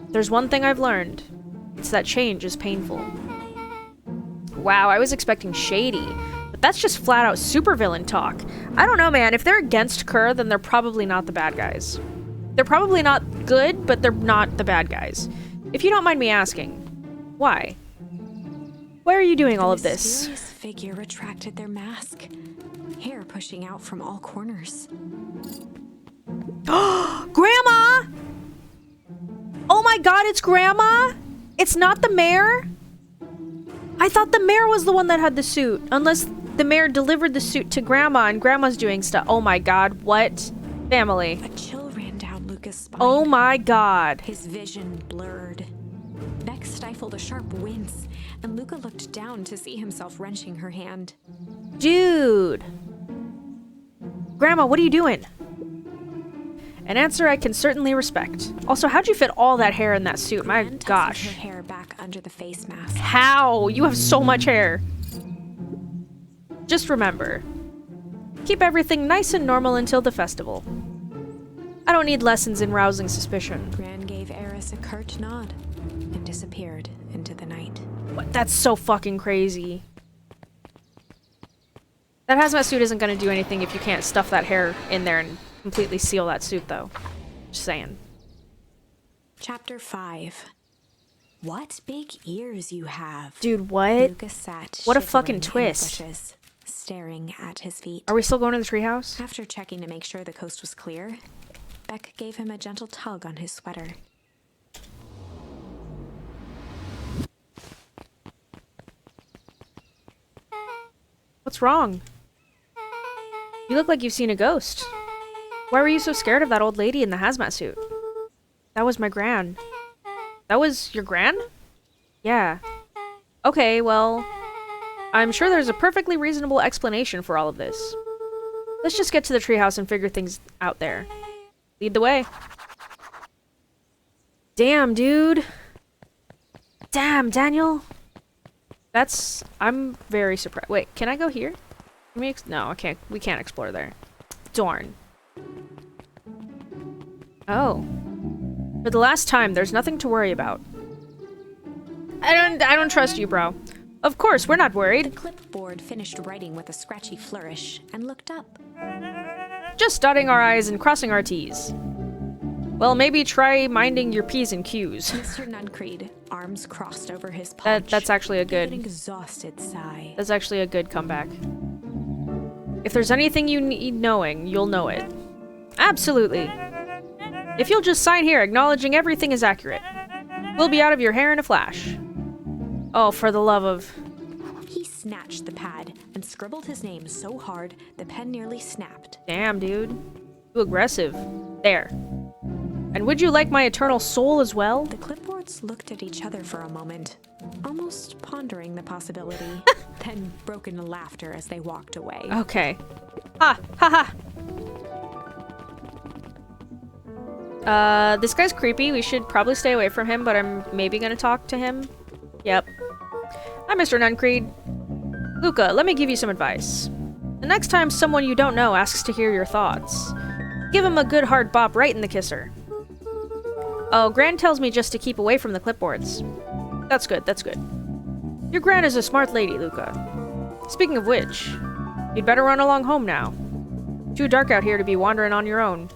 There's one thing I've learned. It's that change is painful. Wow, I was expecting shady. But that's just flat out supervillain talk. I don't know, man. If they're against Kerr, then they're probably not the bad guys. They're probably not good, but they're not the bad guys. If you don't mind me asking, why? Why are you doing all of this? The mysterious figure retracted their mask, hair pushing out from all corners. Grandma! Oh my god, it's Grandma? It's not the mayor? I thought the mayor was the one that had the suit. Unless the mayor delivered the suit to Grandma and Grandma's doing stuff. Oh my god, what? Family. A chill ran down Luka's spine. Oh my god. His vision blurred. Beck stifled a sharp wince, and Luka looked down to see himself wrenching her hand. Dude. Grandma, what are you doing? An answer I can certainly respect. Also, how'd you fit all that hair in that suit? My Gran tousled gosh. her hair back under the face mask. How? You have so much hair. Just remember, keep everything nice and normal until the festival. I don't need lessons in rousing suspicion. Gran gave Eris a curt nod and disappeared into the night. What? That's so fucking crazy. That hazmat suit isn't gonna do anything if you can't stuff that hair in there and completely seal that suit, though. Just saying. Chapter 5. What big ears you have. Dude, what? Luka sat What a shivering fucking in the twist. bushes, staring at his feet. Are we still going to the treehouse? After checking to make sure the coast was clear, Beck gave him a gentle tug on his sweater. What's wrong? You look like you've seen a ghost. Why were you so scared of that old lady in the hazmat suit? That was my Gran. That was your Gran? Yeah. Okay, well, I'm sure there's a perfectly reasonable explanation for all of this. Let's just get to the treehouse and figure things out there. Lead the way. Damn, dude. Damn, Daniel. I'm very surprised. Wait, can I go here? No, I can't. We can't explore there. Darn. Oh. For the last time, there's nothing to worry about. I don't trust you, bro. Of course, we're not The worried. clipboard finished writing with a scratchy flourish and looked up. Just dotting our I's and crossing our T's. Well, maybe try minding your P's and Q's. Mr. Nuncreed, arms crossed over his paunch, That's actually a gave an good... exhausted sigh. That's actually a good comeback. If there's anything you need knowing, you'll know it. Absolutely. If you'll just sign here, acknowledging everything is accurate. We'll be out of your hair in a flash. Oh, for the love of... He snatched the pad and scribbled his name so hard the pen nearly snapped. Damn, dude. Too aggressive. There. And would you like my eternal soul as well? The clipboards looked at each other for a moment, almost pondering the possibility, then broke into laughter as they walked away. Okay. Ha! Ha ha! This guy's creepy. We should probably stay away from him, but I'm maybe gonna talk to him. Yep. Hi, Mr. Nuncreed. Luka, let me give you some advice. The next time someone you don't know asks to hear your thoughts, give him a good hard bop right in the kisser. Oh, Gran tells me just to keep away from the clipboards. That's good, that's good. Your Gran is a smart lady, Luka. Speaking of which, you'd better run along home now. Too dark out here to be wandering on your own.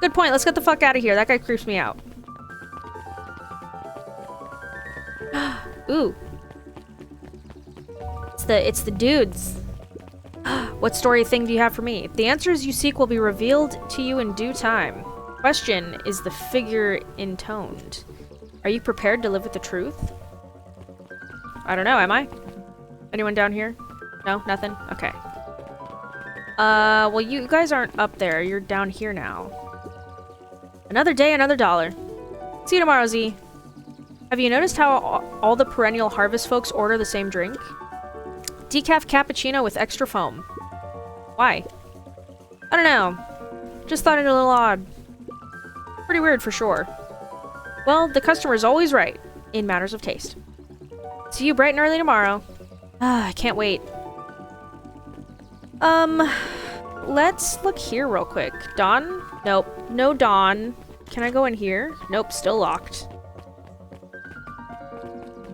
Good point, let's get the fuck out of here. That guy creeps me out. Ooh. It's the dudes. What story thing do you have for me? The answers you seek will be revealed to you in due time. Question, is the figure intoned? Are you prepared to live with the truth? I don't know, am I? Anyone down here? No? Nothing? Okay. Well, you guys aren't up there. You're down here now. Another day, another dollar. See you tomorrow, Z. Have you noticed how all the perennial harvest folks order the same drink? Decaf cappuccino with extra foam. Why? I don't know. Just thought it a little odd. Pretty weird for sure. Well, the customer's always right in matters of taste. See you bright and early tomorrow. Ah, I can't wait. Let's look here real quick. Dawn? Nope. No Dawn. Can I go in here? Nope, still locked.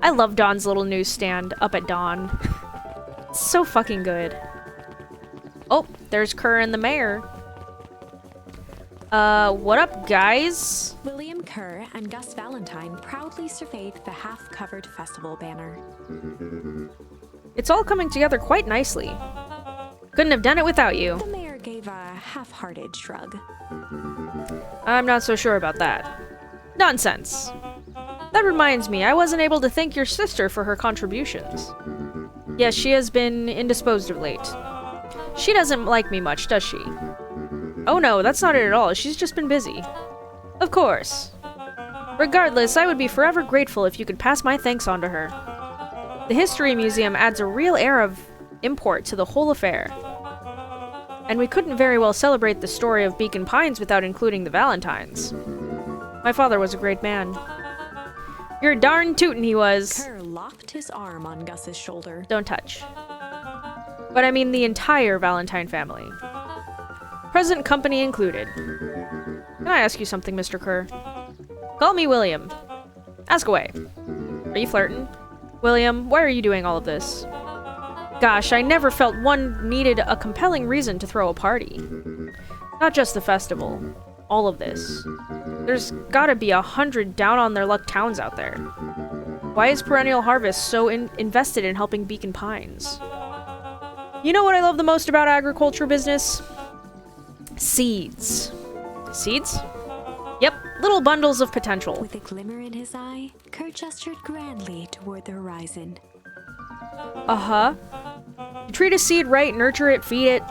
I love Dawn's little newsstand up at dawn. It's so fucking good. Oh, there's Kerr and the mayor. What up, guys? William Kerr and Gus Valentine proudly surveyed the half-covered festival banner. It's all coming together quite nicely. Couldn't have done it without you. The mayor gave a half-hearted shrug. I'm not so sure about that. Nonsense. That reminds me, I wasn't able to thank your sister for her contributions. Yes, she has been indisposed of late. She doesn't like me much, does she? Oh no, that's not it at all. She's just been busy. Of course. Regardless, I would be forever grateful if you could pass my thanks on to her. The History Museum adds a real air of import to the whole affair. And we couldn't very well celebrate the story of Beacon Pines without including the Valentines. My father was a great man. You're darn tootin' he was. Kerr locked his arm on Gus's shoulder. Don't touch. But I mean the entire Valentine family. Present company included. Can I ask you something, Mr. Kerr? Call me William. Ask away. Are you flirting? William, why are you doing all of this? Gosh, I never felt one needed a compelling reason to throw a party. Not just the festival. All of this. There's gotta be 100 down-on-their-luck towns out there. Why is Perennial Harvest so invested in helping Beacon Pines? You know what I love the most about agriculture business? Seeds. Seeds? Yep, little bundles of potential. With a glimmer in his eye, Kerr gestured grandly toward the horizon. Uh-huh. You treat a seed right, nurture it, feed it,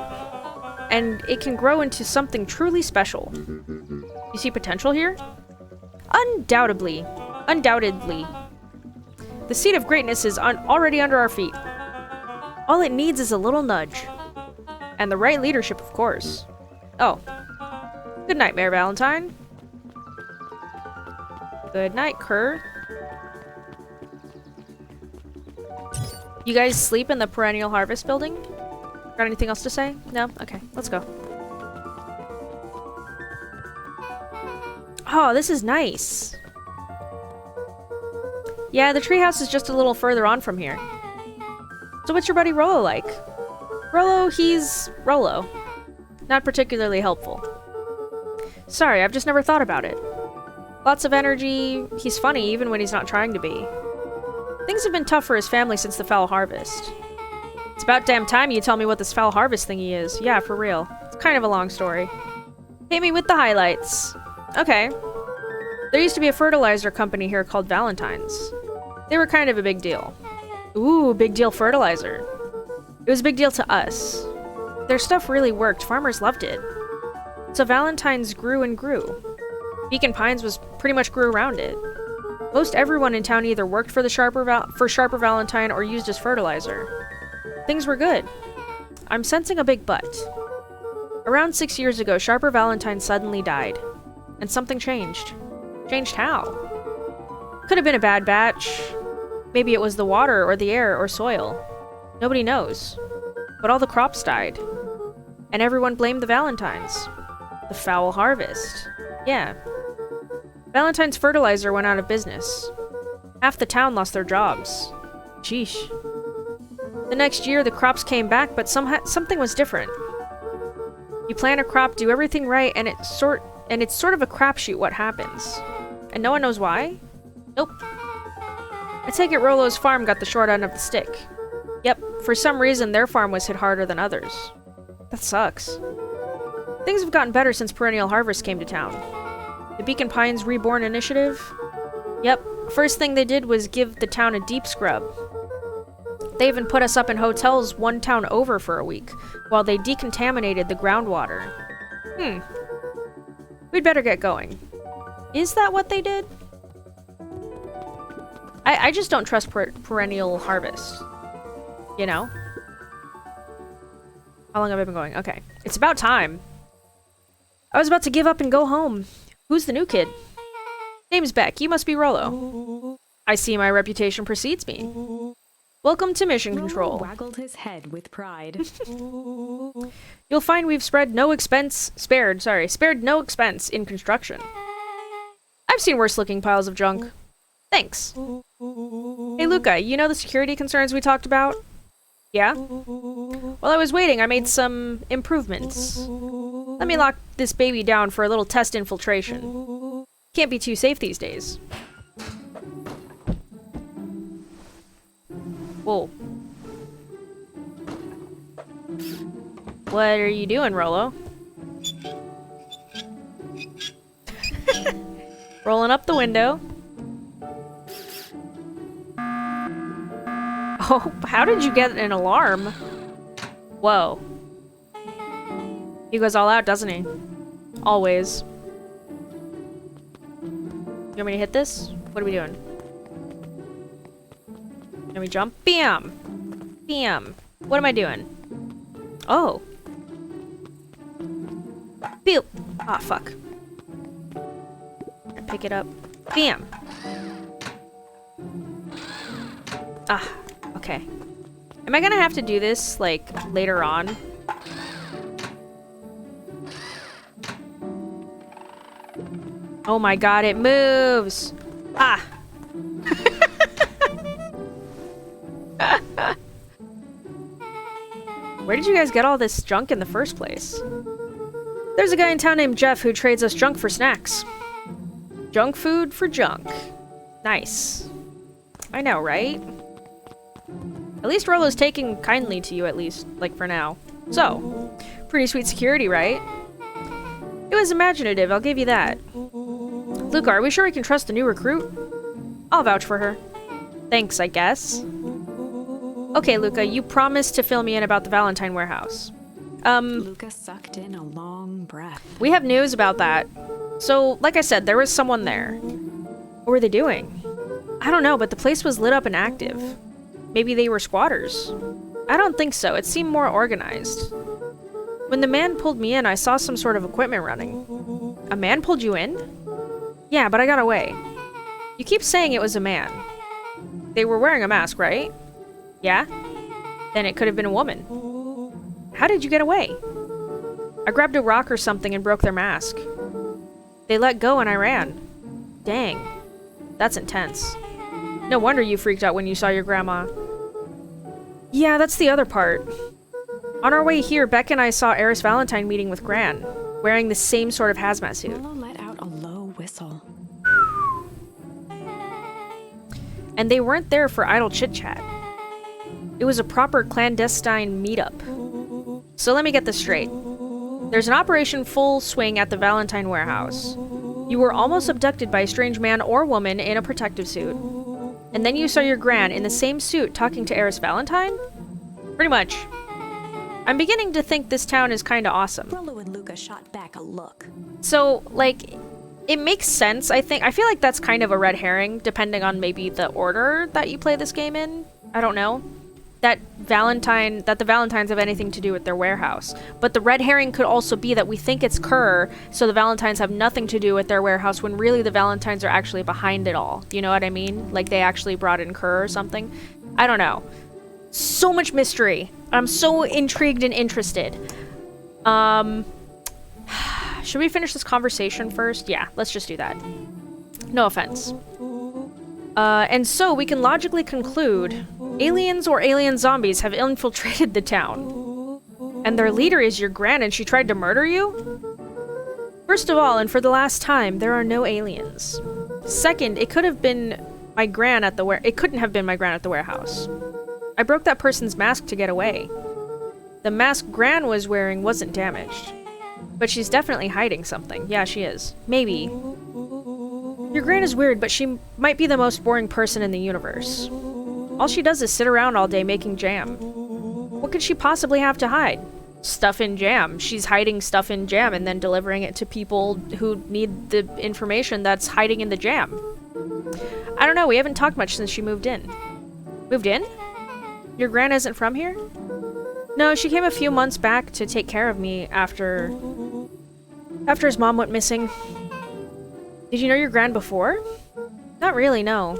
and it can grow into something truly special. You see potential here? Undoubtedly. Undoubtedly. The seed of greatness is already under our feet. All it needs is a little nudge. And the right leadership, of course. Oh. Good night, Mayor Valentine. Good night, Kerr. You guys sleep in the Perennial Harvest building? Got anything else to say? No? Okay, let's go. Oh, this is nice. Yeah, the treehouse is just a little further on from here. So what's your buddy Rollo like? Rollo, he's Rollo. Not particularly helpful. Sorry, I've just never thought about it. Lots of energy, he's funny even when he's not trying to be. Things have been tough for his family since the foul harvest. It's about damn time you tell me what this foul harvest thingy is. Yeah, for real. It's kind of a long story. Hit me with the highlights. Okay. There used to be a fertilizer company here called Valentine's. They were kind of a big deal. Ooh, big deal fertilizer. It was a big deal to us. Their stuff really worked. Farmers loved it. So Valentine's grew and grew. Beacon Pines was pretty much grew around it. Most everyone in town either worked for the Sharper Valentine or used as fertilizer. Things were good. I'm sensing a big but. Around 6 years ago, Sharper Valentine suddenly died. And something changed. Changed how? Could have been a bad batch. Maybe it was the water or the air or soil. Nobody knows. But all the crops died. And everyone blamed the Valentines. The foul harvest. Yeah. Valentine's fertilizer went out of business. Half the town lost their jobs. Sheesh. The next year, the crops came back, but something was different. You plant a crop, do everything right, and it's sort of a crapshoot what happens. And no one knows why? Nope. I take it Rollo's farm got the short end of the stick. Yep, for some reason their farm was hit harder than others. That sucks. Things have gotten better since Perennial Harvest came to town. The Beacon Pines Reborn Initiative? Yep, first thing they did was give the town a deep scrub. They even put us up in hotels one town over for a week, while they decontaminated the groundwater. We'd better get going. Is that what they did? I just don't trust Perennial Harvest. You know? How long have I been going? Okay. It's about time. I was about to give up and go home. Who's the new kid? Name's Beck. You must be Rollo. I see my reputation precedes me. Welcome to Mission Control. Waggled his head with pride. You'll find we've spared no expense in construction. I've seen worse looking piles of junk. Thanks. Hey Hey Luka, you know the security concerns we talked about? Yeah? While I was waiting, I made some improvements. Let me lock this baby down for a little test infiltration. Can't be too safe these days. Whoa. What are you doing, Rolo? Rolling up the window. Oh, how did you get an alarm? Whoa. He goes all out, doesn't he? Always. You want me to hit this? What are we doing? Can we jump? Bam! Bam! What am I doing? Oh. Boop! Ah, fuck. Pick it up. Bam! Ah, okay. Am I gonna have to do this, like, later on? Oh my god, it moves! Ah! Where did you guys get all this junk in the first place? There's a guy in town named Jeff who trades us junk for snacks. Junk food for junk. Nice. I know, right? At least Rolo's taking kindly to you, at least, like, for now. So, pretty sweet security, right? It was imaginative, I'll give you that. Luka, are we sure we can trust the new recruit? I'll vouch for her. Thanks, I guess. Okay, Luka, you promised to fill me in about the Valentine warehouse. Luka sucked in a long breath. We have news about that. So, like I said, there was someone there. What were they doing? I don't know, but the place was lit up and active. Maybe they were squatters. I don't think so. It seemed more organized. When the man pulled me in, I saw some sort of equipment running. A man pulled you in? Yeah, but I got away. You keep saying it was a man. They were wearing a mask, right? Yeah? Then it could have been a woman. How did you get away? I grabbed a rock or something and broke their mask. They let go and I ran. Dang. That's intense. No wonder you freaked out when you saw your grandma. Yeah, that's the other part. On our way here, Beck and I saw Eris Valentine meeting with Gran, wearing the same sort of hazmat suit. Rolo let out a low whistle. And they weren't there for idle chit-chat. It was a proper clandestine meetup. So let me get this straight. There's an operation full swing at the Valentine warehouse. You were almost abducted by a strange man or woman in a protective suit. And then you saw your Gran in the same suit talking to Eris Valentine? Pretty much. I'm beginning to think this town is kinda awesome. Rolo and Luka shot back a look. So, like, it makes sense, I think. I feel like that's kind of a red herring, depending on maybe the order that you play this game in. I don't know. That the Valentines have anything to do with their warehouse. But the red herring could also be that we think it's Kerr, so the Valentines have nothing to do with their warehouse, when really the Valentines are actually behind it all. You know what I mean? Like they actually brought in Kerr or something. I don't know. So much mystery. I'm so intrigued and interested. Should we finish this conversation first? Yeah, let's just do that. No offense. And so we can logically conclude aliens or alien zombies have infiltrated the town. And their leader is your Gran and she tried to murder you? First of all, and for the last time, there are no aliens. Second, it could have been my Gran at the it couldn't have been my Gran at the warehouse. I broke that person's mask to get away. The mask Gran was wearing wasn't damaged. But she's definitely hiding something. Yeah, she is. Maybe. Your Gran is weird, but she might be the most boring person in the universe. All she does is sit around all day making jam. What could she possibly have to hide? Stuff in jam. She's hiding stuff in jam and then delivering it to people who need the information that's hiding in the jam. I don't know, we haven't talked much since she moved in. Moved in? Your Gran isn't from here? No, she came a few months back to take care of me after his mom went missing. Did you know your Gran before? Not really, no.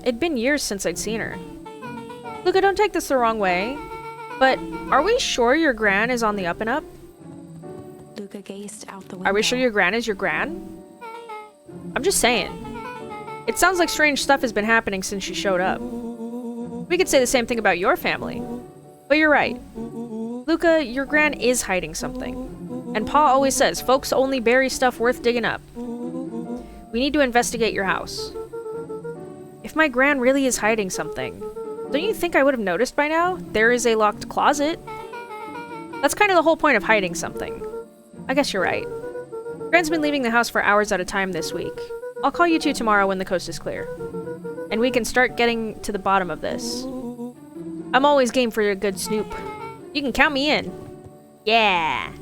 It'd been years since I'd seen her. Luka, don't take this the wrong way, but are we sure your Gran is on the up and up? Luka gazed out the window. Are we sure your Gran is your Gran? I'm just saying. It sounds like strange stuff has been happening since she showed up. We could say the same thing about your family. But you're right. Luka, your Gran is hiding something. And Pa always says, folks only bury stuff worth digging up. We need to investigate your house. If my Gran really is hiding something, don't you think I would have noticed by now? There is a locked closet. That's kind of the whole point of hiding something. I guess you're right. Gran's been leaving the house for hours at a time this week. I'll call you two tomorrow when the coast is clear. And we can start getting to the bottom of this. I'm always game for a good snoop. You can count me in. Yeah.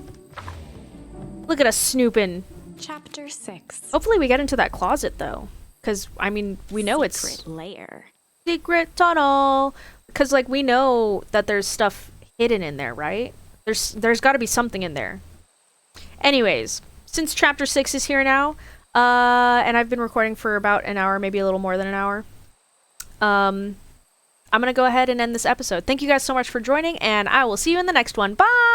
Look at us snooping. Chapter 6. Hopefully we get into that closet, though. Because, I mean, we know it's... Secret lair. Secret tunnel. Because, like, we know that there's stuff hidden in there, right? There's got to be something in there. Anyways, since Chapter 6 is here now, and I've been recording for about an hour, maybe a little more than an hour, I'm going to go ahead and end this episode. Thank you guys so much for joining, and I will see you in the next one. Bye!